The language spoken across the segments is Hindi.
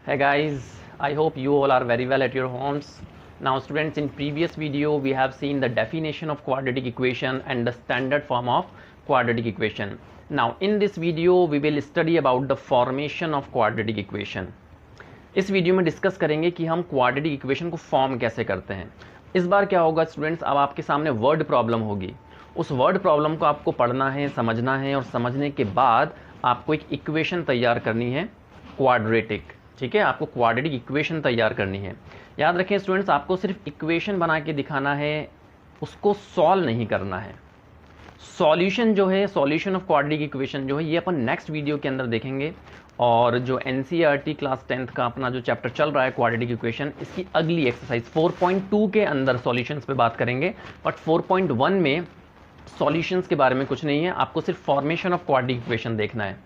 Hey guys, I hope you all are very well at your homes. Now students, in previous video we have seen the definition of quadratic equation and the standard form of quadratic equation. Now in this video we will study about the formation of quadratic equation. इस वीडियो में डिस्कस करेंगे कि हम क्वाड्रेटिक इक्वेशन को फॉर्म कैसे करते हैं. इस बार क्या होगा स्टूडेंट्स, अब आपके सामने वर्ड प्रॉब्लम होगी. उस वर्ड प्रॉब्लम को आपको पढ़ना है, समझना है और समझने के बाद आपको एक इक्वेशन तैयार करनी है क्वाड्रेटिक. ठीक है, आपको क्वाड्रेटिक इक्वेशन तैयार करनी है. याद रखें स्टूडेंट्स, आपको सिर्फ इक्वेशन बना के दिखाना है, उसको सॉल्व नहीं करना है. सॉल्यूशन जो है, सॉल्यूशन ऑफ क्वाड्रेटिक इक्वेशन जो है, ये अपन नेक्स्ट वीडियो के अंदर देखेंगे. और जो एनसीईआरटी क्लास 10th का अपना जो चैप्टर चल रहा है क्वाड्रेटिक इक्वेशन, इसकी अगली एक्सरसाइज 4.2 के अंदर सॉल्यूशंस पे बात करेंगे. बट 4.1 में सॉल्यूशंस के बारे में कुछ नहीं है, आपको सिर्फ फॉर्मेशन ऑफ क्वाड्रेटिक इक्वेशन देखना है.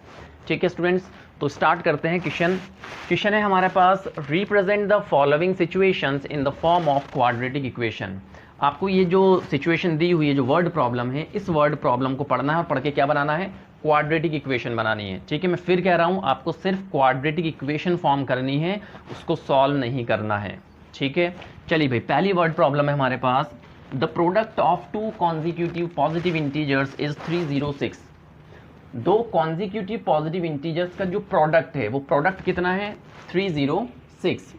ठीक है स्टूडेंट्स, तो स्टार्ट करते हैं. क्वेश्चन है हमारे पास, represent the following situations in the form of quadratic equation. आपको ये जो सिचुएशन दी हुई है, जो वर्ड प्रॉब्लम है, इस वर्ड प्रॉब्लम को पढ़ना है और पढ़ के क्या बनाना है, क्वाड्रेटिक इक्वेशन बनानी है. ठीक है, मैं फिर कह रहा हूं, आपको सिर्फ क्वाड्रेटिक इक्वेशन फॉर्म करनी है, उसको सॉल्व नहीं करना है. ठीक है, चलिए भाई, पहली वर्ड प्रॉब्लम है हमारे पास. The product of two consecutive positive integers is 306. दो कॉन्जिक्यूटिव पॉजिटिव इंटीजर्स का जो प्रोडक्ट है, वो प्रोडक्ट कितना है, 306.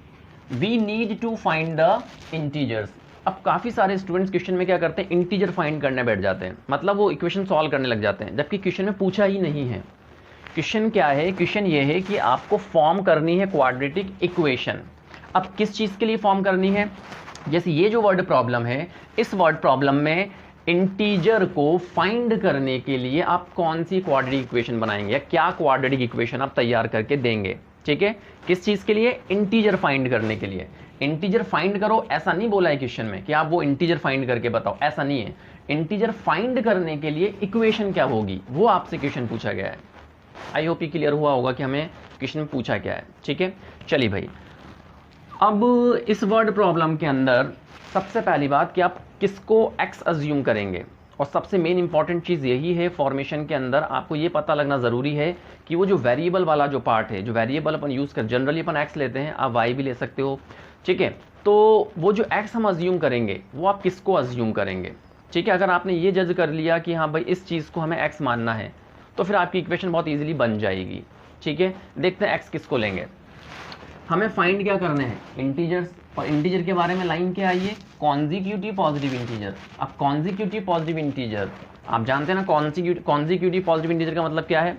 We need to find the integers. अब काफ़ी सारे स्टूडेंट्स क्वेश्चन में क्या करते हैं, इंटीजर फाइंड करने बैठ जाते हैं, मतलब वो इक्वेशन सॉल्व करने लग जाते हैं, जबकि क्वेश्चन में पूछा ही नहीं है. क्वेश्चन क्या है, क्वेश्चन ये है कि आपको फॉर्म करनी है क्वाड्रेटिक इक्वेशन. अब किस चीज़ के लिए फॉर्म करनी है, जैसे ये जो वर्ड प्रॉब्लम है, इस वर्ड प्रॉब्लम में इंटीजर को फाइंड करने के लिए आप कौन सी क्वाड्रेटिक इक्वेशन बनाएंगे, या क्या क्वाड्रेटिक इक्वेशन आप तैयार करके देंगे. ठीक है, किस चीज़ के लिए, इंटीजर फाइंड करने के लिए. इंटीजर फाइंड करो ऐसा नहीं बोला है क्वेश्चन में कि आप वो इंटीजर फाइंड करके बताओ, ऐसा नहीं है. इंटीजर फाइंड करने के लिए इक्वेशन क्या होगी, वो आपसे क्वेश्चन पूछा गया है. आई होप ये क्लियर हुआ होगा कि हमें क्वेश्चन में पूछा क्या है. ठीक है, चलिए भाई, अब इस वर्ड प्रॉब्लम के अंदर सबसे पहली बात कि आप किसको x अज्यूम करेंगे, और सबसे मेन इंपॉर्टेंट चीज़ यही है फॉर्मेशन के अंदर, आपको ये पता लगना ज़रूरी है कि वो जो वेरिएबल वाला जो पार्ट है, जो वेरिएबल अपन यूज़ कर, जनरली अपन x लेते हैं, आप y भी ले सकते हो. ठीक है, तो वो जो x हम अज्यूम करेंगे, वो आप किसको अज्यूम करेंगे. ठीक है, अगर आपने ये जज कर लिया कि हाँ भाई इस चीज़ को हमें x मानना है, तो फिर आपकी इक्वेशन बहुत ईजिली बन जाएगी. ठीक है, देखते हैं x किसको लेंगे. हमें फाइंड क्या करने हैं, इंटीजर्स. और इंटीजर के बारे में लाइन क्या आई है, कॉन्जिक्यूटिव पॉजिटिव इंटीजर. अब कॉन्जिक्यूटिव पॉजिटिव इंटीजर आप जानते हैं ना, कॉन्जिक्यूटिव पॉजिटिव इंटीजर का मतलब क्या है,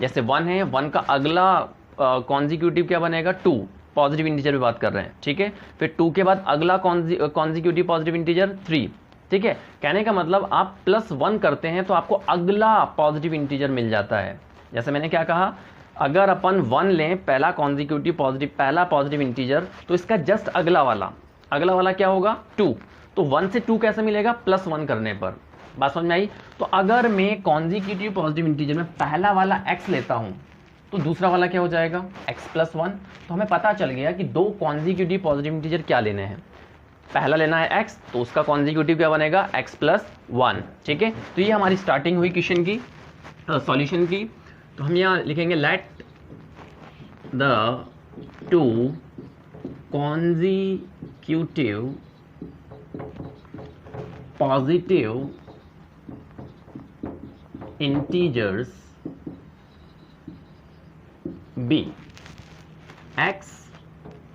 जैसे 1 है, 1 का अगला कॉन्जिक्यूटिव क्या बनेगा, 2. पॉजिटिव इंटीजर पे बात कर रहे हैं. ठीक है, फिर 2 के बाद अगला कॉन्जिक्यूटिव पॉजिटिव इंटीजर 3. ठीक है, कहने का मतलब आप +1 करते हैं तो आपको अगला पॉजिटिव इंटीजर मिल जाता है. जैसे मैंने क्या कहा, अगर अपन 1 लें, पहला कॉन्जिक्यूटिव पॉजिटिव, पहला पॉजिटिव इंटीजर, तो इसका जस्ट अगला वाला क्या होगा, 2. तो 1 से 2 कैसे मिलेगा, +1 करने पर. बात समझ में आई. तो अगर मैं कॉन्जिक्यूटिव पॉजिटिव इंटीजर में पहला वाला x लेता हूं, तो दूसरा वाला क्या हो जाएगा, x+1. तो हमें पता चल गया कि दो कॉन्जिक्यूटिव पॉजिटिव इंटीजर क्या लेने हैं. पहला लेना है x, तो उसका कॉन्जिक्यूटिव क्या बनेगा, x+1. ठीक है, तो ये हमारी स्टार्टिंग हुई क्वेश्चन की, सॉल्यूशन की. तो हम यहाँ लिखेंगे, let the two consecutive positive integers be x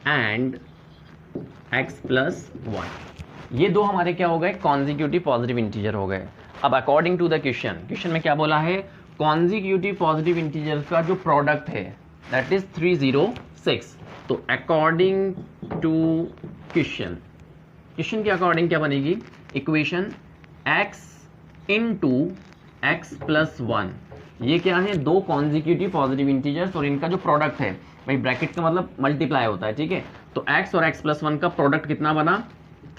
and x+1. ये दो हमारे क्या हो गए, कॉन्जिक्यूटिव पॉजिटिव इंटीजर हो गए. अब अकॉर्डिंग टू द क्वेश्चन में क्या बोला है, कॉन्जिक्यूटिव पॉजिटिव इंटीजर्स का जो प्रोडक्ट है दैट इज 306. तो अकॉर्डिंग टू क्वेश्चन के अकॉर्डिंग क्या बनेगी इक्वेशन, x इंटू x+1. ये क्या है, दो कॉन्जिक्यूटिव पॉजिटिव इंटीजर्स और इनका जो प्रोडक्ट है, भाई ब्रैकेट का मतलब मल्टीप्लाई होता है. ठीक है, तो x और x+1 का प्रोडक्ट कितना बना,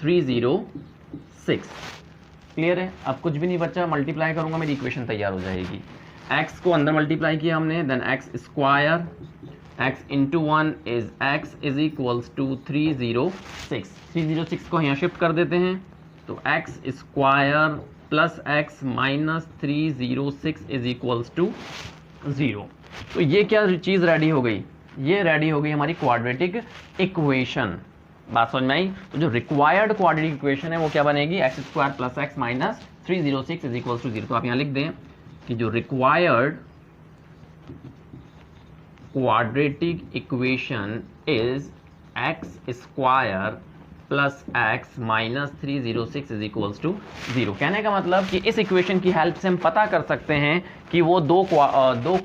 306. क्लियर है, अब कुछ भी नहीं बचा, मल्टीप्लाई करूंगा, मेरी इक्वेशन तैयार हो जाएगी. x को अंदर मल्टीप्लाई किया हमने, then x² x into 1 is x is equals to 306. 306 को यहाँ शिफ्ट कर देते हैं, तो x² plus x minus 306 is equals to 0. तो ये क्या चीज़ रेडी हो गई, ये रेडी हो गई हमारी क्वाड्रेटिक इक्वेशन। बात समझ में आई? तो जो रिक्वायर्ड क्वाड्रेटिक इक्वेशन है वो क्या बनेगी, x square plus x minus 306 is equal to 0। तो आप यहाँ लिख दें कि जो required quadratic equation is x square plus x minus 306 is equals to 0। कहने का मतलब कि इस इक्वेशन की हेल्प से हम पता कर सकते हैं कि वो दो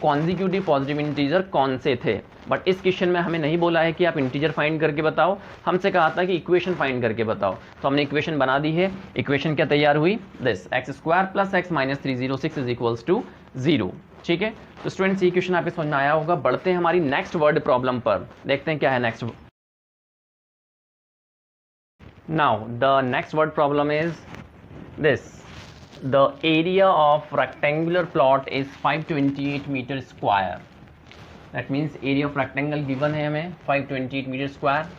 कॉन्जिक्यूटिव पॉजिटिव इंटीजर कौन से थे। बट इस क्वेश्चन में हमें नहीं बोला है कि आप इंटीजर फाइंड करके बताओ, हमसे कहा था कि इक्वेशन फाइंड करके बताओ। तो हमने इक्वेशन बना दी है। इक्वेशन क्या तैयार हुई, this x square plus x minus 306 is equals to 0। ठीक है, तो स्टूडेंट्स ये क्वेश्चन आपके समझ में आया होगा। बढ़ते हैं हमारी नेक्स्ट वर्ड प्रॉब्लम पर, देखते हैं क्या है next. Now the next word problem is this: the area of rectangular plot is 528 meter square. That means area of rectangle given है हमें 528 meter square.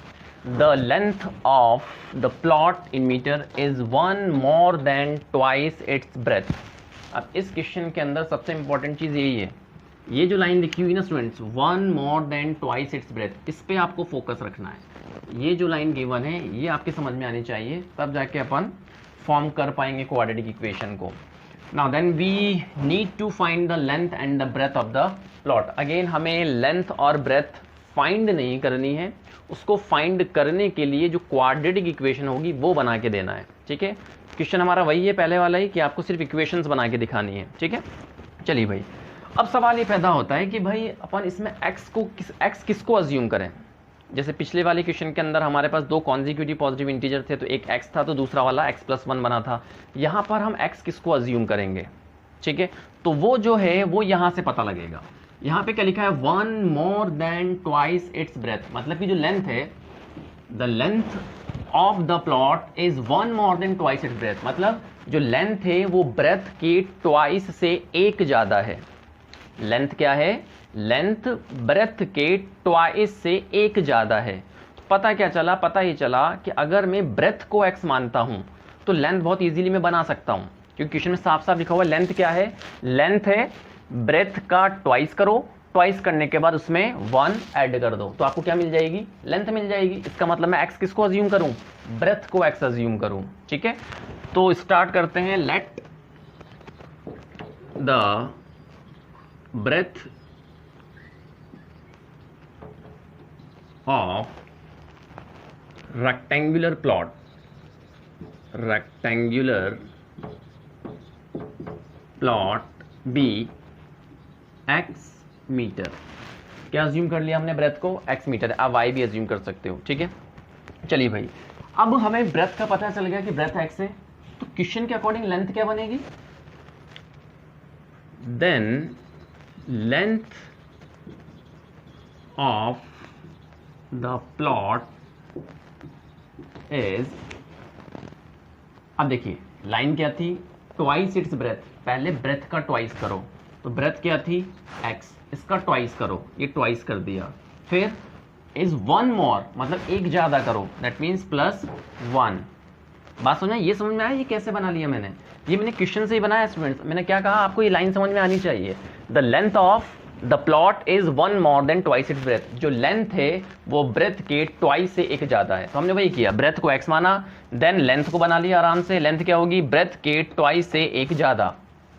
The length of the plot in meter is 1 more than twice its breadth. अब इस क्वेश्चन के अंदर सबसे इंपॉर्टेंट चीज़ यही है, ये जो लाइन लिखी हुई ना students, 1 more than twice its breadth, इस पे आपको फोकस रखना है। ये जो लाइन गिवन है ये आपके समझ में आनी चाहिए, तब जाके अपन फॉर्म कर पाएंगे क्वाड्रेटिक इक्वेशन को। Now then we need to find the length and the breadth of the plot. Again हमें लेंथ और ब्रेथ फाइंड नहीं करनी है, उसको फाइंड करने के लिए जो क्वाड्रेटिक इक्वेशन होगी वो बना के देना है। ठीक है, क्वेश्चन हमारा वही है पहले वाला ही कि आपको सिर्फ इक्वेशंस बना के दिखानी है। ठीक है, चलिए भाई, अब सवाल ये पैदा होता है कि भाई अपन इसमें एक्स किसको अज्यूम करें। जैसे पिछले वाले क्वेश्चन के अंदर हमारे पास दो कॉन्जिक्यूटिव पॉजिटिव इंटीजर थे, तो एक x था तो दूसरा वाला x + 1 बना था। यहाँ पर हम x किसको अज्यूम करेंगे? ठीक है, तो वो जो है वो यहाँ से पता लगेगा। यहाँ पे क्या लिखा है, 1 more than twice its breadth, मतलब कि जो लेंथ है, the length of the plot is 1 more than twice its breadth, मतलब जो लेंथ है वो ब्रेथ के ट्वाइस से एक ज़्यादा है। लेंथ क्या है, लेंथ ब्रेथ के ट्वाइस से एक ज़्यादा है। पता क्या चला, पता ये चला कि अगर मैं ब्रेथ को x मानता हूँ तो लेंथ बहुत इजीली मैं बना सकता हूँ, क्योंकि क्वेश्चन में साफ साफ लिखा हुआ है लेंथ क्या है, लेंथ है ब्रेथ का ट्वाइस करो, ट्वाइस करने के बाद उसमें 1 ऐड कर दो तो आपको क्या मिल जाएगी, लेंथ मिल जाएगी। इसका मतलब मैं x किसको अज्यूम करूँ, ब्रेथ को x अज्यूम करूँ। ठीक है, तो स्टार्ट करते हैं। Let the breadth of rectangular plot be x metre. क्या अज्यूम कर लिया हमने, ब्रेथ को x मीटर है, आप y भी अज्यूम कर सकते हो। ठीक है, चलिए भाई, अब हमें ब्रेथ का पता चल गया कि ब्रेथ x है, तो क्वेश्चन के अकॉर्डिंग लेंथ क्या बनेगी, then length of the plot is, अब देखिए लाइन क्या थी, ट्वाइस इट्स ब्रेथ, पहले ब्रेथ का ट्वाइस करो, तो ब्रेथ क्या थी x, इसका ट्वाइस करो, ये ट्वाइस कर दिया, फिर इज 1 more, मतलब एक ज्यादा करो, दैट मीन्स +1। बात समझ में, ये समझ में आया ये कैसे बना लिया मैंने, ये मैंने क्वेश्चन से ही बनाया स्टूडेंट्स। मैंने क्या कहा, आपको ये लाइन समझ में आनी चाहिए, the length of the plot is 1 more than twice its breadth, जो लेंथ है वो ब्रेथ के ट्वाइस से एक ज़्यादा है। तो हमने वही किया, ब्रेथ को x माना, देन लेंथ को बना लिया आराम से। लेंथ क्या होगी, ब्रेथ के ट्वाइस से एक ज़्यादा,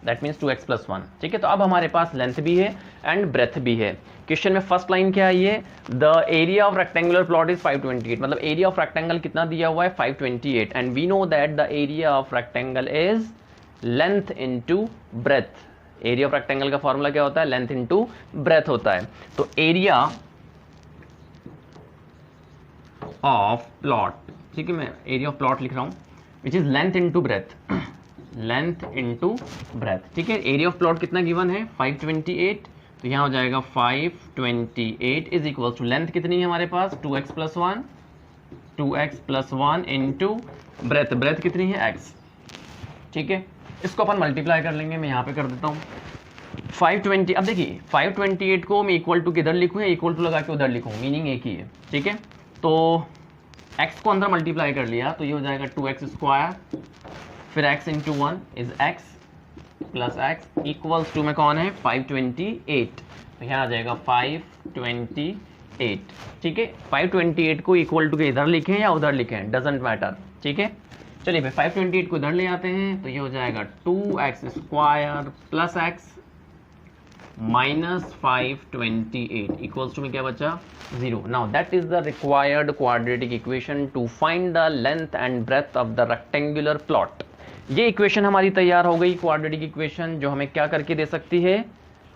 दैट मीन्स 2x + 1। ठीक है, तो अब हमारे पास लेंथ भी है एंड ब्रेथ भी है। क्वेश्चन में फर्स्ट लाइन क्या है, ये the area of rectangular plot is 528, मतलब एरिया ऑफ रेक्टेंगल कितना दिया हुआ है 528, and we know that the area of rectangle is length into breadth. Area of rectangle का फॉर्मूला क्या होता है, लेंथ इनटू ब्रेथ होता है। तो एरिया ऑफ प्लॉट, ठीक है, मैं एरिया ऑफ प्लॉट लिख रहा हूं, which is length into breath, length into breath. ठीक है, एरिया ऑफ प्लॉट कितना गिवन है 528, तो यहाँ हो जाएगा 528 इज इक्वल टू लेंथ कितनी है हमारे पास 2x + 1 इंटू ब्रेथ, ब्रेथ कितनी है x। ठीक है, इसको अपन मल्टीप्लाई कर लेंगे, मैं यहाँ पे कर देता हूँ 520। अब देखिए 528 को मैं इक्वल टू किधर लिखूँ या इक्वल टू लगा के उधर लिखूँ, मीनिंग एक ही है। ठीक है, तो x को अंदर मल्टीप्लाई कर लिया तो ये हो जाएगा 2x², फिर x into 1 is x plus x equals to में कौन है 528, तो यहाँ आ जाएगा 528 8, ठीक है। 528 को इक्वल टू के इधर लिखें या उधर लिखें, डजेंट मैटर, ठीक है। चलिए भाई 528 को इधर ले आते हैं, तो ये हो जाएगा 2x² plus x minus 528 equals to में क्या बचा, 0। Now that is the required quadratic equation to find the length and breadth of the rectangular plot. ये इक्वेशन हमारी तैयार हो गई, क्वाड्रेटिक इक्वेशन, जो हमें क्या करके दे सकती है,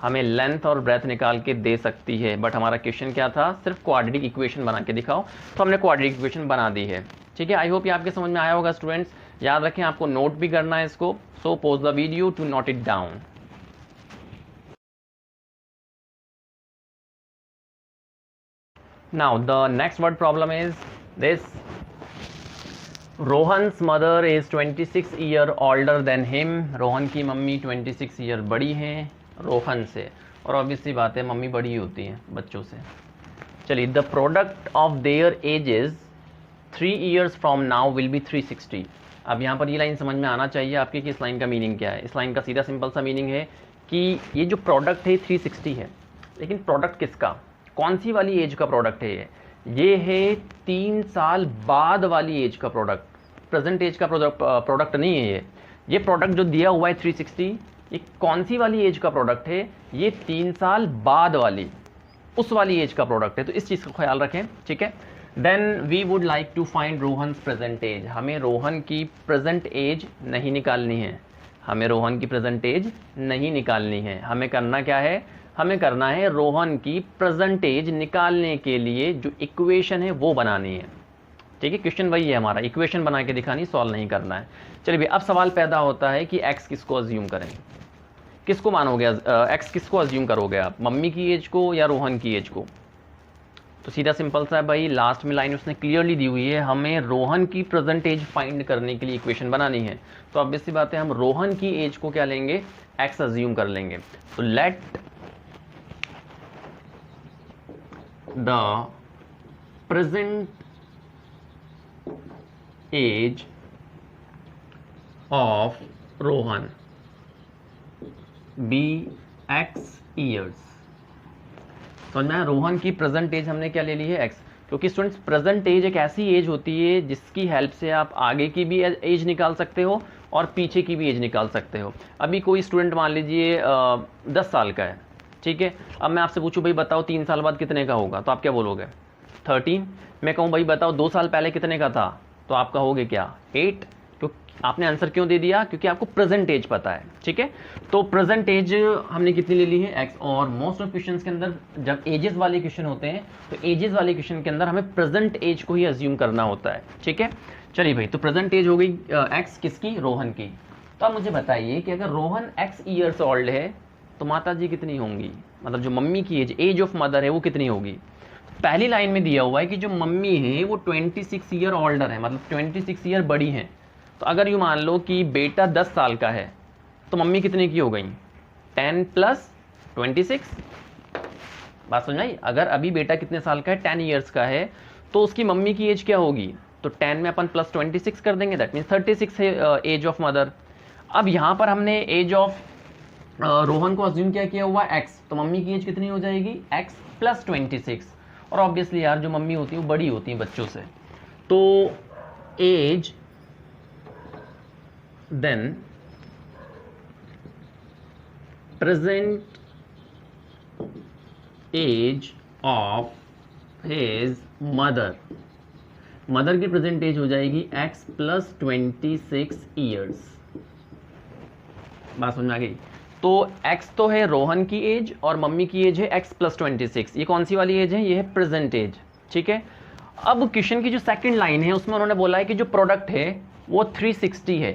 हमें लेंथ और ब्रेथ निकाल के दे सकती है। बट हमारा क्वेश्चन क्या था, सिर्फ क्वाड्रेटिक इक्वेशन बना के दिखाओ, तो हमने क्वाड्रेटिक इक्वेशन बना दी है, ठीक है। आई होप ये आपके समझ में आया होगा स्टूडेंट्स। याद रखें आपको नोट भी करना है इसको, so pause the video to note it down. Now the next word problem is this. Rohan's mother is 26 year older than him. Rohan की मम्मी 26 ईयर बड़ी हैं रोहन से, और ऑब्वियसली बात है मम्मी बड़ी होती हैं बच्चों से। चलिए, the product of their edges 3 years from now will be 360। अब यहाँ पर ये लाइन समझ में आना चाहिए आपके कि इस लाइन का मीनिंग क्या है। इस लाइन का सीधा सिंपल सा मीनिंग है कि ये जो प्रोडक्ट है 360 है, लेकिन प्रोडक्ट किसका, कौन सी वाली एज का प्रोडक्ट है ये है 3 साल बाद वाली एज का प्रोडक्ट, प्रेजेंट एज का प्रोडक्ट नहीं है ये प्रोडक्ट जो दिया हुआ है 360, ये कौन सी वाली एज का प्रोडक्ट है, ये 3 साल बाद वाली, उस वाली एज का प्रोडक्ट है। तो इस चीज़ का ख्याल रखें, ठीक है। Then we would like to find Rohan present age. हमें रोहन की प्रेजेंट एज नहीं निकालनी है, हमें रोहन की प्रेजेंट एज नहीं निकालनी है। हमें करना क्या है, हमें करना है रोहन की प्रेजेंट एज निकालने के लिए जो इक्वेशन है वो बनानी है, ठीक है। क्वेश्चन वही है हमारा, इक्वेशन बना के दिखानी, सॉल्व नहीं करना है। चलिए भाई, अब सवाल पैदा होता है कि x किसको अज्यूम करें, किसको मानोगे, x किसको अज्यूम करोगे आप, मम्मी की एज को या रोहन की एज को। तो सीधा सिंपल सा है भाई, लास्ट में लाइन उसने क्लियरली दी हुई है, हमें रोहन की प्रेजेंट एज फाइंड करने के लिए इक्वेशन बनानी है। तो ऑब्वियसली बात है हम रोहन की एज को क्या लेंगे, x अज्यूम कर लेंगे। तो late the present age of Rohan be x years। समझ में आया, रोहन की प्रेजेंट एज हमने क्या ले ली है, x, क्योंकि स्टूडेंट्स प्रेजेंट एज एक ऐसी एज होती है जिसकी हेल्प से आप आगे की भी एज निकाल सकते हो और पीछे की भी एज निकाल सकते हो। अभी कोई स्टूडेंट मान लीजिए 10 साल का है, ठीक है। अब मैं आपसे पूछूं भाई बताओ 3 साल बाद कितने का होगा, तो आप क्या बोलोगे 13। मैं कहूँ भाई बताओ 2 साल पहले कितने का था, तो आप कहोगे क्या 8। तो आपने आंसर क्यों दे दिया, क्योंकि आपको प्रेजेंट एज पता है, ठीक है। तो प्रेजेंट एज हमने कितनी ले ली है, x। और मोस्ट ऑफ क्वेश्चन के अंदर जब एजेस वाले क्वेश्चन होते हैं तो एजेस वाले क्वेश्चन के अंदर हमें प्रेजेंट एज को ही अज्यूम करना होता है, ठीक है। चलिए भाई, तो प्रेजेंट एज हो गई x किसकी, रोहन की। तो आप मुझे बताइए कि अगर रोहन x ईयर्स ओल्ड है तो माता जी कितनी होंगी, मतलब जो मम्मी की एज ऑफ मदर है वो कितनी होगी। पहली लाइन में दिया हुआ है कि जो मम्मी है वो 26 ईयर ओल्डर है, मतलब 26 ईयर बड़ी हैं। तो अगर यूँ मान लो कि बेटा 10 साल का है तो मम्मी कितने की हो गई, 10 + 26। बात समझ आई, अगर अभी बेटा कितने साल का है, 10 ईयर्स का है, तो उसकी मम्मी की एज क्या होगी, तो 10 में अपन +26 कर देंगे, दैट मीन्स 36 है एज ऑफ मदर। अब यहाँ पर हमने एज ऑफ रोहन को अज्यूम क्या किया हुआ x, तो मम्मी की एज कितनी हो जाएगी, x + 26। और ऑब्वियसली यार जो मम्मी होती है वो बड़ी होती है बच्चों से, तो age then present age of his mother, mother की प्रेजेंट एज हो जाएगी x + 26 ईयर्स। बात समझ में आ गई। तो x तो है रोहन की एज और मम्मी की एज है x + 26। ये कौन सी वाली एज है, ये है प्रेजेंट एज, ठीक है। अब क्वेश्चन की जो सेकंड लाइन है उसमें उन्होंने बोला है कि जो प्रोडक्ट है वो 360 है।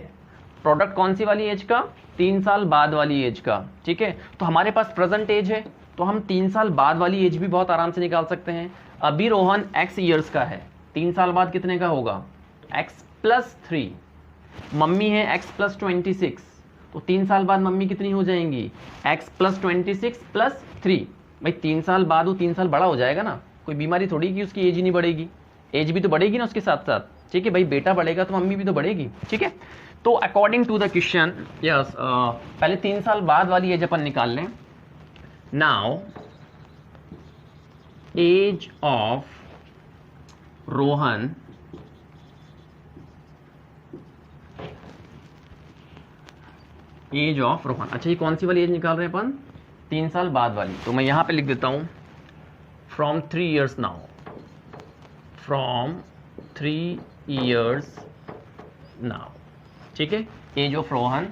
प्रोडक्ट कौन सी वाली एज का, 3 साल बाद वाली एज का, ठीक है। तो हमारे पास प्रेजेंट एज है तो हम 3 साल बाद वाली एज भी बहुत आराम से निकाल सकते हैं। अभी रोहन x ईयर्स का है, 3 साल बाद कितने का होगा, x + 3। मम्मी है x + 26, तो 3 साल बाद मम्मी कितनी हो जाएंगी, x + 26 + 3। भाई 3 साल बाद वो 3 साल बड़ा हो जाएगा ना, कोई बीमारी थोड़ी कि उसकी एज ही नहीं बढ़ेगी, एज भी तो बढ़ेगी ना उसके साथ साथ, ठीक है। भाई बेटा बढ़ेगा तो मम्मी भी तो बढ़ेगी, ठीक है। तो according to the question, yes, पहले 3 साल बाद वाली एज अपन निकाल लें। Now age of Rohan age of Rohan. अच्छा, ये कौन सी वाली एज निकाल रहे हैं अपन? 3 साल बाद वाली। तो मैं यहां पे लिख देता हूं from 3 years now, from 3 years now. ठीक है, age of Rohan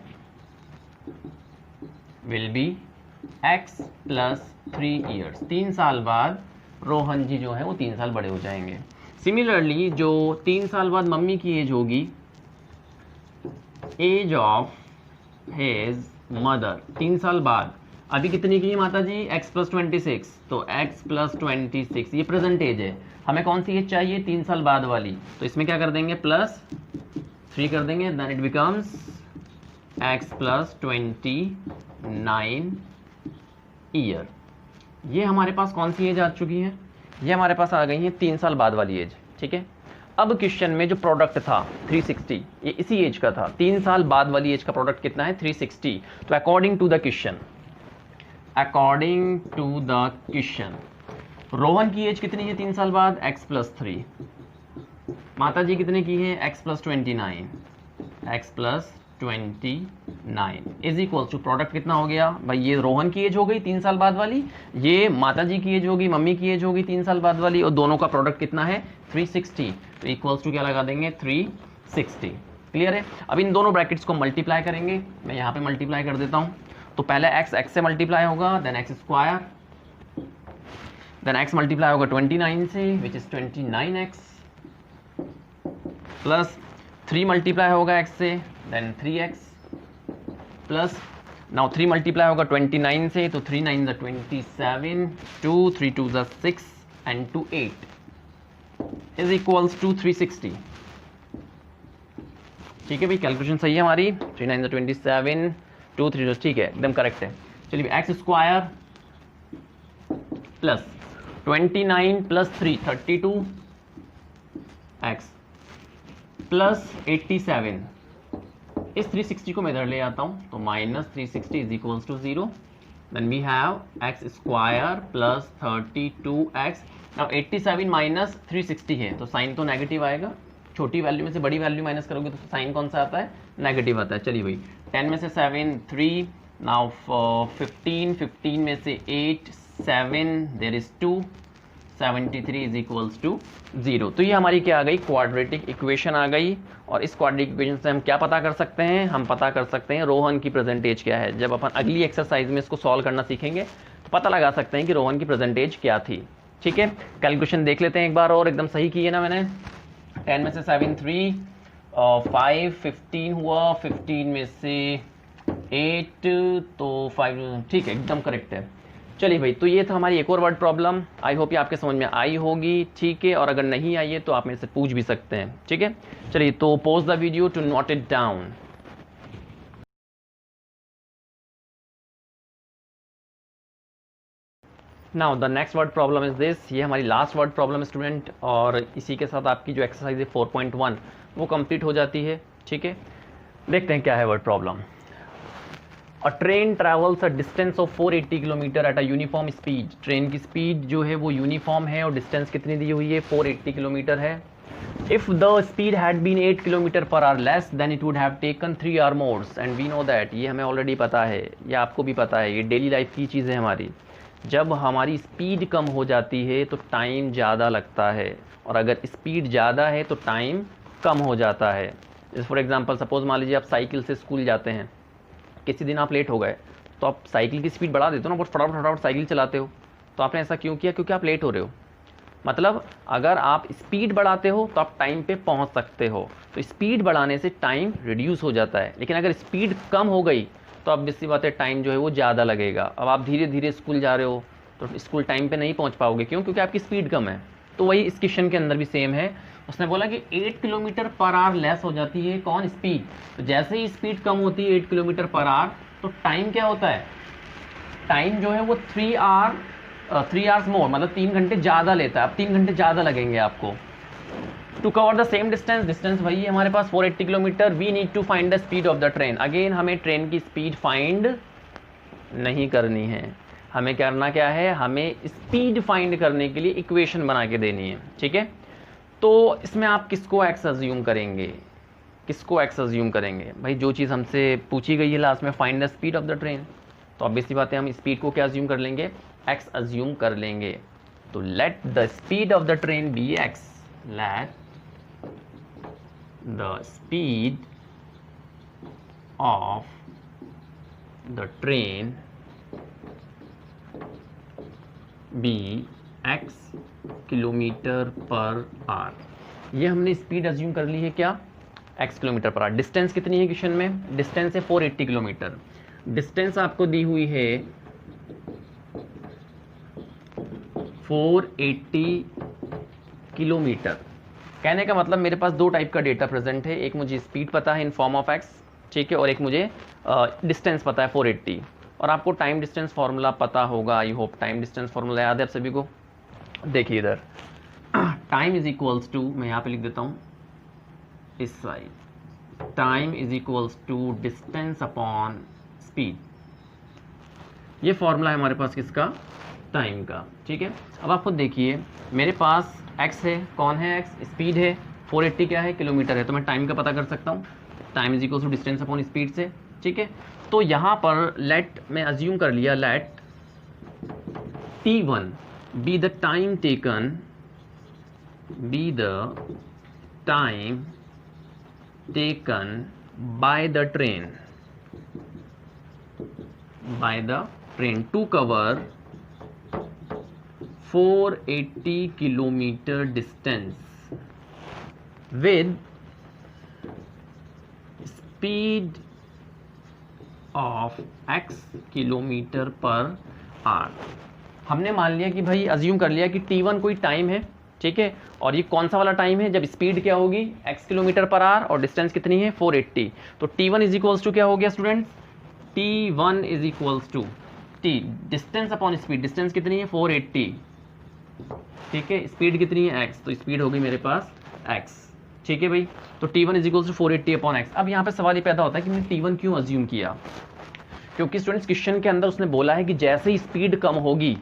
will be x plus 3 years। 3 साल बाद रोहन जी जो है वो 3 साल बड़े हो जाएंगे। सिमिलरली जो 3 साल बाद मम्मी की एज होगी, एज ऑफ हिज मदर 3 साल बाद, अभी कितनी की है माता जी? x प्लस 26, तो x प्लस 26 ये प्रेजेंट एज है। हमें कौन सी एज चाहिए? 3 साल बाद वाली। तो इसमें क्या कर देंगे? प्लस 3 कर देंगे, then it becomes x plus 29 year. ये हमारे पास कौन सी एज आ चुकी है? ये हमारे पास आ गई है 3 साल बाद वाली एज। ठीक है, अब क्वेश्चन में जो प्रोडक्ट था 360, ये इसी एज का था। 3 साल बाद वाली एज का प्रोडक्ट कितना है? 360। तो according to the question, Rohan की एज कितनी है 3 साल बाद? x plus 3। माता जी कितने की है? x plus 29, x plus 29 is equal to product कितना हो गया भाई? ये रोहन की एज हो गई 3 साल बाद वाली, ये माता जी की एज होगी, मम्मी की एज होगी 3 साल बाद वाली, और दोनों का प्रोडक्ट कितना है? 360। तो इक्वल्स टू क्या लगा देंगे? 360। क्लियर है? अब इन दोनों ब्रैकेट्स को मल्टीप्लाई करेंगे। मैं यहाँ पे मल्टीप्लाई कर देता हूँ। तो पहले x से मल्टीप्लाई होगा, then x square, then x multiply होगा 29 से, which is 29x, plus 3 multiply होगा x से, then 3x, plus now 3 multiply होगा 29 से, तो 3 9 27, 2 3 2 6 एंड 2 8 इज इक्वल्स टू 360। ठीक है भाई, कैलकुलेशन सही है हमारी। 3 9 27, 2 3, ठीक है, एकदम करेक्ट है। चलिए x square plus 29 plus 3 32 x plus 87, इस 360 को मैं इधर ले आता हूं, तो minus 360 is equals to 0। Then we have x square plus 32x। Now 87 minus 360 है, तो साइन तो नेगेटिव आएगा। छोटी वैल्यू में से बड़ी वैल्यू माइनस करोगे तो साइन कौन सा आता है? नेगेटिव आता है। चलिए भाई, 10 में से 7 3, नाउ 15 में से 8 7, there is 2, 73 is equals to 0। तो ये हमारी क्या आ गई? क्वाड्रेटिक इक्वेशन आ गई। और इस क्वाड्रेटिक इक्वेशन से हम क्या पता कर सकते हैं? हम पता कर सकते हैं रोहन की प्रेजेंटेज क्या है। जब अपन अगली एक्सरसाइज में इसको सॉल्व करना सीखेंगे तो पता लगा सकते हैं कि रोहन की प्रेजेंटेज क्या थी। ठीक है, कैलकुलेशन देख लेते हैं एक बार और। एकदम सही की है ना मैंने? 10 में से 7 3, 5 15 हुआ, 15 में से 8 तो 5, ठीक है, एकदम करेक्ट है। चलिए भाई, तो ये था हमारी एक और वर्ड प्रॉब्लम। आई होप ये आपके समझ में आई होगी। ठीक है, और अगर नहीं आई है तो आप मेरे से पूछ भी सकते हैं। ठीक है, चलिए तो pause the video to note it down. Now the next word problem is this. ये हमारी लास्ट वर्ड प्रॉब्लम है स्टूडेंट, और इसी के साथ आपकी जो एक्सरसाइज है 4.1 वो कंप्लीट हो जाती है। ठीक है, देखते हैं क्या है word problem. A train travels a distance of 480 kilometre at a uniform speed. Train की स्पीड जो है वो यूनिफॉर्म है और डिस्टेंस कितनी दी हुई है? 480 किलोमीटर है। If the speed had been 8 kilometre per hour less than it would have taken 3 hours more, and we know that, ये हमें ऑलरेडी पता है, या आपको भी पता है, ये डेली लाइफ की चीज़ है हमारी। जब हमारी स्पीड कम हो जाती है तो टाइम ज़्यादा लगता है, और अगर स्पीड ज़्यादा है तो टाइम कम हो जाता है। जैसे फॉर एग्जांपल सपोज मान लीजिए आप साइकिल से स्कूल जाते हैं, किसी दिन आप लेट हो गए तो आप साइकिल की स्पीड बढ़ा देते हो ना, बहुत फटाफट फटाफट साइकिल चलाते हो। तो आपने ऐसा क्यों किया? क्योंकि आप लेट हो रहे हो। मतलब अगर आप स्पीड बढ़ाते हो तो आप टाइम पे पहुंच सकते हो। तो स्पीड बढ़ाने से टाइम रिड्यूस हो जाता है, लेकिन अगर स्पीड कम हो गई तो अब जिससी बात है टाइम जो है वो ज़्यादा लगेगा। अब आप धीरे धीरे स्कूल जा रहे हो तो स्कूल टाइम पे नहीं पहुंच पाओगे। क्यों? क्योंकि आपकी स्पीड कम है। तो वही इस क्वेश्चन के अंदर भी सेम है। उसने बोला कि 8 किलोमीटर पर आवर लेस हो जाती है कौन? स्पीड। तो जैसे ही स्पीड कम होती है 8 किलोमीटर पर आवर, तो टाइम क्या होता है? टाइम जो है वो 3 hours मोर, मतलब 3 घंटे ज़्यादा लेता है। अब 3 घंटे ज़्यादा लगेंगे आपको to cover the same distance. Distance वही है हमारे पास 480 kilometre. We need to find the speed of the train. Again हमें ट्रेन की स्पीड फाइंड नहीं करनी है, हमें करना क्या है, हमें स्पीड फाइंड करने के लिए इक्वेशन बना के देनी है, ठीक है। तो इसमें आप किसको एक्स अज्यूम करेंगे, किसको एक्स अज्यूम करेंगे भाई, जो चीज़ हमसे पूछी गई है लास्ट में, find the speed of the train, तो ऑब्वियसली बात है हम स्पीड को क्या अज्यूम कर लेंगे, एक्स अज्यूम कर लेंगे। तो let the speed of the train be x, let the speed of the train be x kilometre per hour. ये हमने स्पीड अज्यूम कर ली है क्या, x kilometre per hour. Distance कितनी है क्वेश्चन में, डिस्टेंस है 480 किलोमीटर। डिस्टेंस आपको दी हुई है 480 किलोमीटर। कहने का मतलब मेरे पास दो टाइप का डेटा प्रेजेंट है, एक मुझे स्पीड पता है इन फॉर्म ऑफ एक्स, ठीक है, और एक मुझे डिस्टेंस पता है 480। और आपको टाइम डिस्टेंस फार्मूला पता होगा, I hope time distance formula याद है आप सभी को। देखिए इधर टाइम इज इक्वल्स टू, मैं यहाँ पे लिख देता हूँ इस side, time is equals to distance upon speed. ये फॉर्मूला है हमारे पास किसका, टाइम का, ठीक है। अब आप खुद देखिए मेरे पास x है, कौन है x, स्पीड है, 480 क्या है, किलोमीटर है, तो मैं टाइम का पता कर सकता हूँ, time is equals to distance upon speed से, ठीक है। तो यहाँ पर लेट, मैं अज्यूम कर लिया, let t1 be the time taken, be the time taken by the train, by the train to cover 480 kilometer distance with speed of x kilometre per our. हमने मान लिया कि भाई अज्यूम कर लिया कि t1 कोई टाइम है, ठीक है, और ये कौन सा वाला टाइम है, जब स्पीड क्या होगी x किलोमीटर पर आवर और डिस्टेंस कितनी है 480। तो t1 इज इक्वल्स टू क्या हो गया students, t1 is equals to t distance upon speed, distance कितनी है 480, ठीक है, स्पीड कितनी है x, तो स्पीड होगी मेरे पास x, ठीक है भाई। तो t1 is equals to 480 upon x। अब यहाँ पे सवाल ये पैदा होता है कि मैंने t1 क्यों अज्यूम किया, क्योंकि स्टूडेंट्स क्वेश्चन के अंदर उसने बोला है कि जैसे ही स्पीड कम होगी,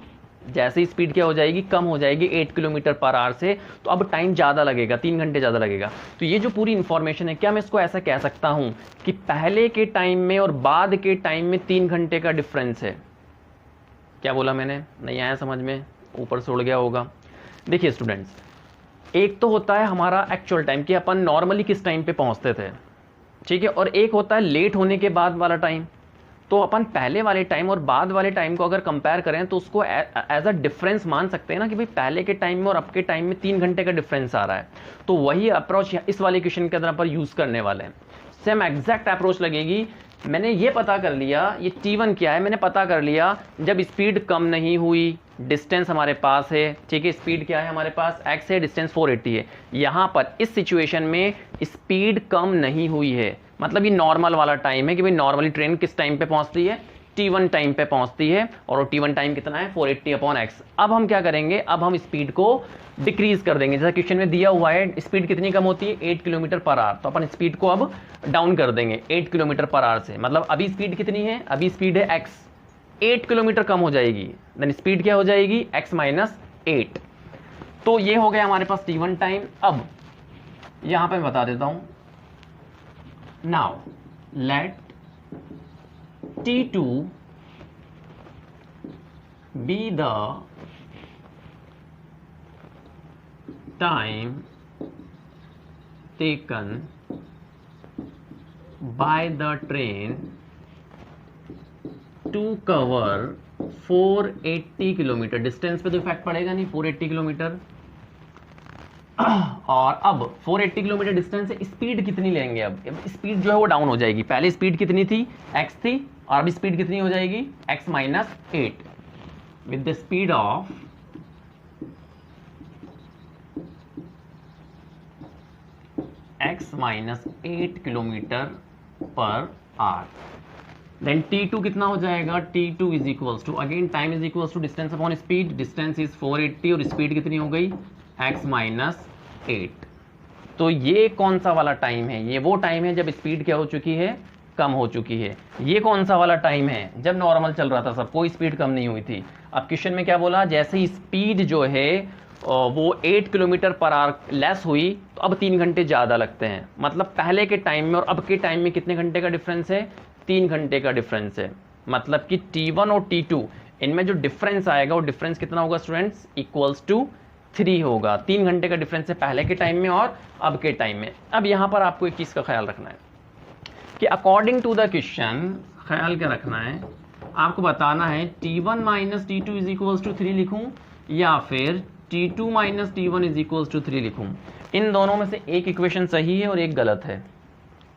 जैसे ही स्पीड क्या हो जाएगी, कम हो जाएगी 8 किलोमीटर पर आवर से, तो अब टाइम ज़्यादा लगेगा, 3 घंटे ज़्यादा लगेगा। तो ये जो पूरी इन्फॉर्मेशन है, क्या मैं इसको ऐसा कह सकता हूँ कि पहले के टाइम में और बाद के टाइम में 3 घंटे का डिफरेंस है। क्या बोला मैंने, नहीं आया समझ में, ऊपर से उड़ गया होगा। देखिए स्टूडेंट्स, एक तो होता है हमारा एक्चुअल टाइम कि अपन नॉर्मली किस टाइम पे पहुँचते थे, ठीक है, और एक होता है लेट होने के बाद वाला टाइम। तो अपन पहले वाले टाइम और बाद वाले टाइम को अगर कंपेयर करें तो उसको एज अ डिफरेंस मान सकते हैं ना, कि भाई पहले के टाइम में और अब के टाइम में 3 घंटे का डिफरेंस आ रहा है। तो वही अप्रोच इस वाले क्वेश्चन के अंदर अपन यूज़ करने वाले हैं, सेम एग्जैक्ट अप्रोच लगेगी। मैंने ये पता कर लिया, ये t1 क्या है मैंने पता कर लिया, जब स्पीड कम नहीं हुई, डिस्टेंस हमारे पास है, ठीक है, स्पीड क्या है हमारे पास x है, डिस्टेंस 480 है। यहाँ पर इस सिचुएशन में स्पीड कम नहीं हुई है, मतलब ये नॉर्मल वाला टाइम है कि भाई नॉर्मली ट्रेन किस टाइम पे पहुंचती है, t1 टाइम पे पहुंचती है, और t1 टाइम कितना है 480 अपॉन x। अब हम क्या करेंगे, अब हम स्पीड को डिक्रीज कर देंगे, जैसा क्वेश्चन में दिया हुआ है स्पीड कितनी कम होती है 8 किलोमीटर पर आवर, तो अपन स्पीड को अब डाउन कर देंगे 8 किलोमीटर पर आवर से। मतलब अभी स्पीड कितनी है, अभी स्पीड है x, 8 किलोमीटर कम हो जाएगी, देन स्पीड क्या हो जाएगी x माइनस 8। तो ये हो गया हमारे पास t1 टाइम। अब यहां पे मैं बता देता हूं, now let t2 be the time taken by the train to cover 480 kilometre. Distance पे तो इफेक्ट पड़ेगा नहीं, 480 किलोमीटर। और अब 480 किलोमीटर डिस्टेंस से स्पीड कितनी लेंगे, अब स्पीड जो है वो डाउन हो जाएगी। पहले स्पीड कितनी थी x थी, और अब स्पीड कितनी हो जाएगी x minus 8 with the speed of x minus 8 kilometre per hour. Then t2 कितना हो जाएगा, t2 is equals to again time is equals to distance upon speed, distance is 480 और स्पीड कितनी हो गई x माइनस 8। तो ये कौन सा वाला टाइम है, ये वो टाइम है जब स्पीड क्या हो चुकी है कम हो चुकी है। ये कौन सा वाला टाइम है? जब नॉर्मल चल रहा था सब, कोई स्पीड कम नहीं हुई थी। अब क्वेश्चन में क्या बोला, जैसे ही स्पीड जो है वो 8 किलोमीटर पर आवर लेस हुई तो अब 3 घंटे ज़्यादा लगते हैं। मतलब पहले के टाइम में और अब के टाइम में कितने घंटे का डिफरेंस है? 3 घंटे का डिफरेंस है। मतलब कि T1 और T2 इनमें जो डिफरेंस आएगा वो डिफरेंस कितना होगा स्टूडेंट्स? इक्वल्स टू 3 होगा। 3 घंटे का डिफरेंस है पहले के टाइम में और अब के टाइम में। अब यहाँ पर आपको एक चीज़ का ख्याल रखना है कि अकॉर्डिंग टू द क्वेश्चन, ख्याल क्या रखना है, आपको बताना है T1 minus T2 is equals to 3 लिखूँ या फिर T2 minus T1 is equals to 3 लिखूँ। इन दोनों में से एक इक्वेशन सही है और एक गलत है।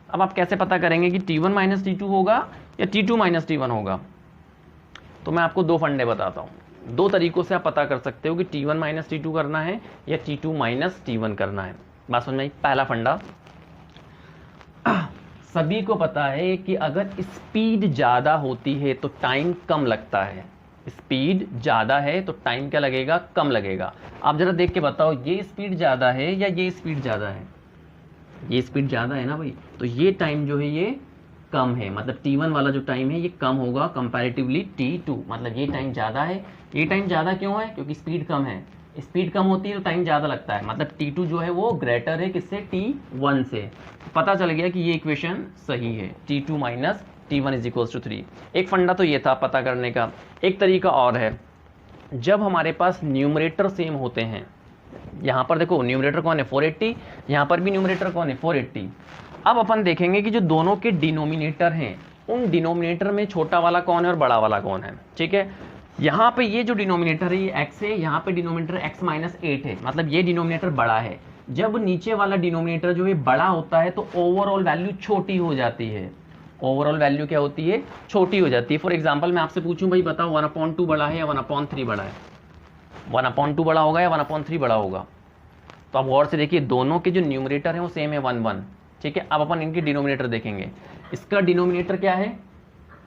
अब आप कैसे पता करेंगे कि T1 माइनस T2 होगा या T2 माइनस T1 होगा? तो मैं आपको 2 फंडे बताता हूँ। 2 तरीकों से आप पता कर सकते हो कि T1 माइनस T2 करना है या T2 माइनस T1 करना है। बात समझ में आई? पहला फंडा, सभी को पता है कि अगर स्पीड ज़्यादा होती है तो टाइम कम लगता है। स्पीड ज़्यादा है तो टाइम क्या लगेगा? कम लगेगा। आप ज़रा देख के बताओ, ये स्पीड ज़्यादा है या ये स्पीड ज़्यादा है? ये स्पीड ज़्यादा है ना भाई, तो ये टाइम जो है ये कम है। मतलब T1 वाला जो टाइम है ये कम होगा कंपैरेटिवली T2। मतलब ये टाइम ज़्यादा है। ये टाइम ज़्यादा क्यों है? क्योंकि स्पीड कम है। स्पीड कम होती है तो टाइम ज़्यादा लगता है। मतलब T2 जो है वो ग्रेटर है किससे? T1 से। पता चल गया कि ये इक्वेशन सही है, T2 minus T1 is equals to 3। एक फंडा तो ये था पता करने का। एक तरीका और है, जब हमारे पास न्यूमरेटर सेम होते हैं, यहाँ पर देखो न्यूमरेटर कौन है? 480, यहाँ पर भी न्यूमरेटर कौन है? 480। अब अपन देखेंगे कि जो दोनों के डिनोमिनेटर हैं, उन डिनोमिनेटर में छोटा वाला कौन है और बड़ा वाला कौन है। ठीक है, यहाँ पे ये जो डिनोमिनेटर है ये x है, यहाँ पे डिनोमिनेटर x माइनस 8 है। मतलब ये डिनोमिनेटर बड़ा है। जब नीचे वाला डिनोमिनेटर जो है बड़ा होता है तो ओवरऑल वैल्यू छोटी हो जाती है। ओवरऑल वैल्यू क्या होती है? छोटी हो जाती है। फॉर एग्जांपल मैं आपसे पूछूं भाई बताओ 1/2 बड़ा है या 1/3 बड़ा है? 1/2 बड़ा होगा या 1/3 बड़ा होगा? तो आप गौर से देखिए, दोनों के जो न्यूमरेटर है वो सेम है 1 1। ठीक है, अब अपन इनके डिनोमिनेटर देखेंगे। इसका डिनोमिनेटर क्या है?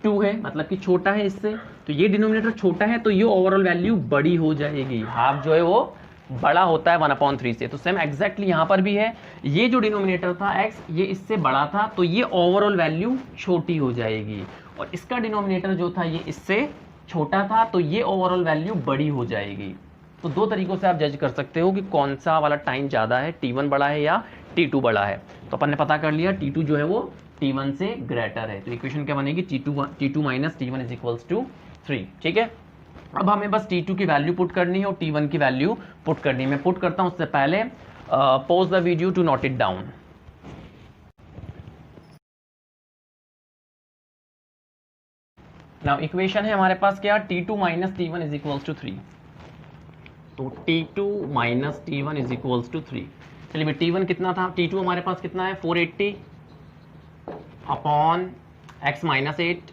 2 है, मतलब कि छोटा है इससे। तो ये डिनोमिनेटर छोटा है तो ये ओवरऑल वैल्यू बड़ी हो जाएगी। हाफ जो है वो बड़ा होता है 1/3 से। तो सेम एग्जैक्टली यहाँ पर भी है। ये जो डिनोमिनेटर था x, ये इससे बड़ा था तो ये ओवरऑल वैल्यू छोटी हो जाएगी। और इसका डिनोमिनेटर जो था ये इससे छोटा था तो ये ओवरऑल वैल्यू बड़ी हो जाएगी। तो 2 तरीकों से आप जज कर सकते हो कि कौन सा वाला टाइम ज़्यादा है, T1 बड़ा है या T2 बड़ा है। तो अपन ने पता कर लिया T2 जो है वो T1 से ग्रेटर है। तो इक्वेशन क्या बनेगी? T2 minus T1 is equals to 3। ठीक है, अब हमें बस T2 की वैल्यू पुट करनी है और T1 की वैल्यू पुट करनी है। मैं पुट करता हूं उससे पहले pause the video to note it down. Now equation है हमारे पास क्या? T2 minus T1 is equals to 3। तो T2 minus T1 is equals to 3। चलिए T1 कितना था? T2 हमारे पास कितना है? 480 अपॉन x माइनस 8।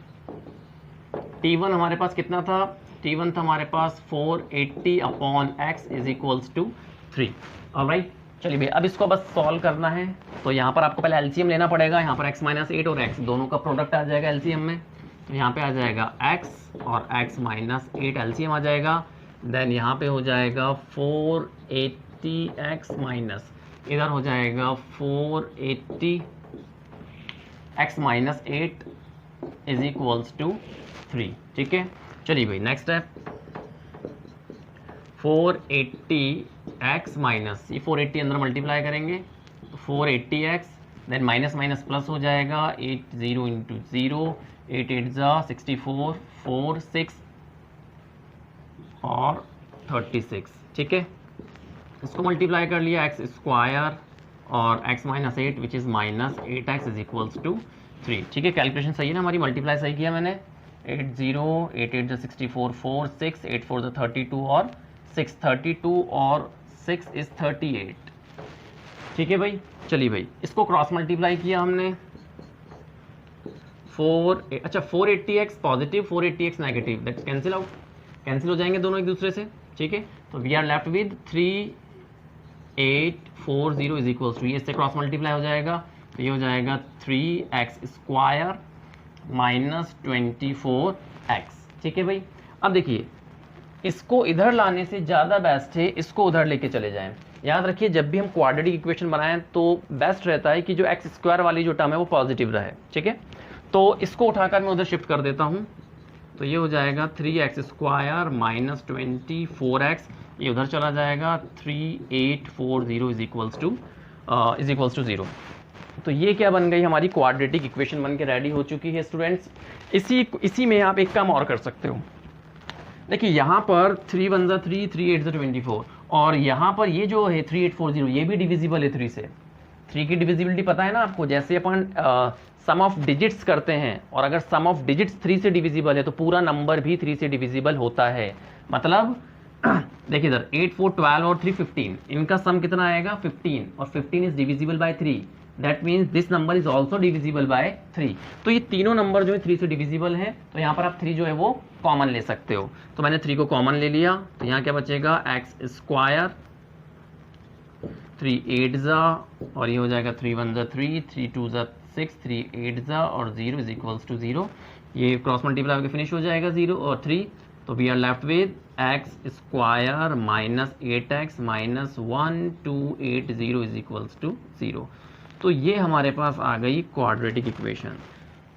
T1 हमारे पास कितना था? T1 था हमारे पास 480 upon x is equals to 3। Alright, चलिए भैया अब इसको बस सॉल्व करना है। तो यहाँ पर आपको पहले एलसीएम लेना पड़ेगा। यहाँ पर x माइनस 8 और x दोनों का प्रोडक्ट आ जाएगा एलसीएम में। तो यहाँ पे आ जाएगा x और x माइनस 8 एलसीएम आ जाएगा। देन यहाँ पे हो जाएगा 480x माइनस, इधर हो जाएगा 480 x minus 8 is equals to 3। ठीक है, चलिए भाई नेक्स्ट स्टेप 480x माइनस, ये 480 अंदर मल्टीप्लाई करेंगे तो 480x, then minus minus plus हो जाएगा 80 इंटू 0, 8 8 जा 64, 4 6 और 36। ठीक है, इसको मल्टीप्लाई कर लिया x स्क्वायर और x minus 8 which is minus 8x is equals to 3। ठीक है, कैलकुलेशन सही है ना हमारी? मल्टीप्लाई सही किया मैंने। 80, 8 8 64, 4 6, 8 4 32 और 6 32 और 6 इज 38। ठीक है भाई, चलिए भाई इसको क्रॉस मल्टीप्लाई किया हमने। 480x positive, 480x negative, that's cancel out, cancel हो जाएंगे दोनों एक दूसरे से। ठीक है, तो we are left with 3840 is equals to, ये इससे क्रॉस मल्टीप्लाई हो जाएगा तो ये हो जाएगा 3x स्क्वायर माइनस 24x। ठीक है भाई, अब देखिए इसको इधर लाने से ज़्यादा बेस्ट है इसको उधर लेके चले जाएं। याद रखिए जब भी हम क्वाड्रेटिक इक्वेशन बनाएं तो बेस्ट रहता है कि जो x स्क्वायर वाली जो टर्म है वो पॉजिटिव रहे। ठीक है, तो इसको उठाकर मैं उधर शिफ्ट कर देता हूँ, तो ये हो जाएगा 3x स्क्वायर माइनस 24x, ये उधर चला जाएगा 3840 इज इक्वल्स टू 0। तो ये क्या बन गई, हमारी क्वाड्रेटिक इक्वेशन बन के रेडी हो चुकी है स्टूडेंट्स। इसी में आप एक काम और कर सकते हो। देखिए यहाँ पर 3 1 जा 3, 3 8 जा 24, और यहाँ पर ये जो है 3840 ये भी डिविजिबल है 3 से। 3 की डिविजिबिलिटी पता है ना आपको, जैसे अपन सम ऑफ डिजिट्स करते हैं, और अगर सम ऑफ डिजिट्स 3 से डिविजिबल है तो पूरा नंबर भी 3 से डिविजिबल होता है। मतलब देखिए इधर 8 4 12 और 3 15, इनका सम कितना आएगा 15, और 15 is divisible by 3, that means this number is also divisible by 3। तो ये तीनों नंबर जो है 3 से डिविजिबल है, तो यहाँ पर आप 3 जो है वो कॉमन ले सकते हो। तो मैंने 3 को कॉमन ले लिया, तो यहाँ क्या बचेगा एक्स स्क्वायर, 3 8 जा, और ये हो जाएगा 3 1 जा 3, 3 2 जा 6, 3 8 जा, और 0 इज इक्वल्स टू 0। ये क्रॉस मल्टीप्लाई होकर फिनिश हो जाएगा 0 और 3, तो we are left with x square minus 8x minus 1280 is equals to 0। तो ये हमारे पास आ गई क्वाड्रेटिक इक्वेशन।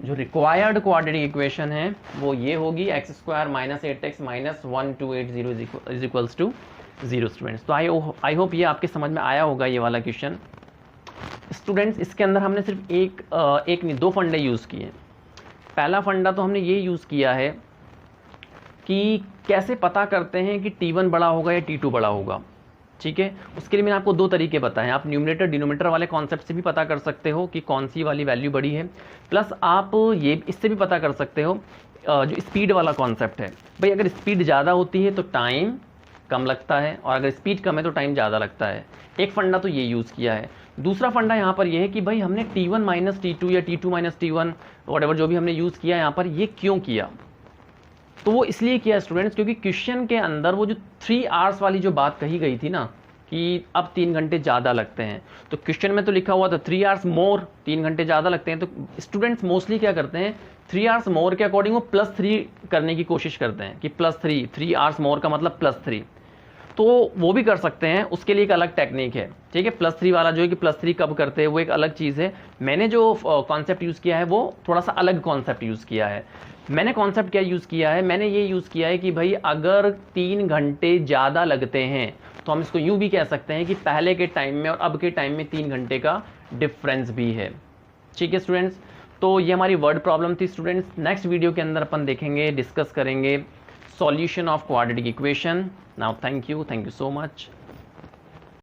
जो रिक्वायर्ड क्वाड्रेटिक इक्वेशन है वो ये होगी x square minus 8x minus 1280 is equals to 0 students. तो आई होप ये आपके समझ में आया होगा ये वाला क्वेश्चन स्टूडेंट्स। इसके अंदर हमने सिर्फ एक नहीं 2 फंडे यूज़ किए। पहला फंडा तो हमने ये यूज़ किया है कि कैसे पता करते हैं कि T1 बड़ा होगा या T2 बड़ा होगा। ठीक है, उसके लिए मैंने आपको 2 तरीके बताए। आप न्यूमरेटर डिनोमिनेटर वाले कॉन्सेप्ट से भी पता कर सकते हो कि कौन सी वाली वैल्यू बड़ी है, प्लस आप ये इससे भी पता कर सकते हो जो स्पीड वाला कॉन्सेप्ट है। भाई अगर स्पीड ज़्यादा होती है तो टाइम कम लगता है, और अगर स्पीड कम है तो टाइम ज़्यादा लगता है। एक फंडा तो ये यूज़ किया है। दूसरा फंडा यहाँ पर ये है कि भाई हमने T1 माइनस T2 या T2 माइनस T1 वॉटेवर जो भी हमने यूज़ किया यहाँ पर, ये क्यों किया। तो वो इसलिए किया स्टूडेंट्स क्योंकि क्वेश्चन के अंदर वो जो 3 आवर्स वाली जो बात कही गई थी ना कि अब 3 घंटे ज़्यादा लगते हैं, तो क्वेश्चन में तो लिखा हुआ था 3 आवर्स मोर, 3 घंटे ज़्यादा लगते हैं। तो स्टूडेंट्स मोस्टली क्या करते हैं 3 आवर्स मोर के अकॉर्डिंग वो +3 करने की कोशिश करते हैं कि +3 आवर्स मोर का मतलब +3। तो वो भी कर सकते हैं, उसके लिए एक अलग टेक्निक है। ठीक है, +3 वाला जो है कि +3 कब करते हैं वो एक अलग चीज़ है। मैंने जो कॉन्सेप्ट यूज़ किया है वो थोड़ा सा अलग कॉन्सेप्ट यूज़ किया है। मैंने कॉन्सेप्ट क्या यूज़ किया है, मैंने ये यूज़ किया है कि भाई अगर 3 घंटे ज़्यादा लगते हैं तो हम इसको यूँ भी कह सकते हैं कि पहले के टाइम में और अब के टाइम में 3 घंटे का डिफरेंस भी है। ठीक है स्टूडेंट्स, तो ये हमारी वर्ड प्रॉब्लम थी स्टूडेंट्स। नेक्स्ट वीडियो के अंदर अपन देखेंगे, डिस्कस करेंगे solution of quadratic equation. Now thank you so much.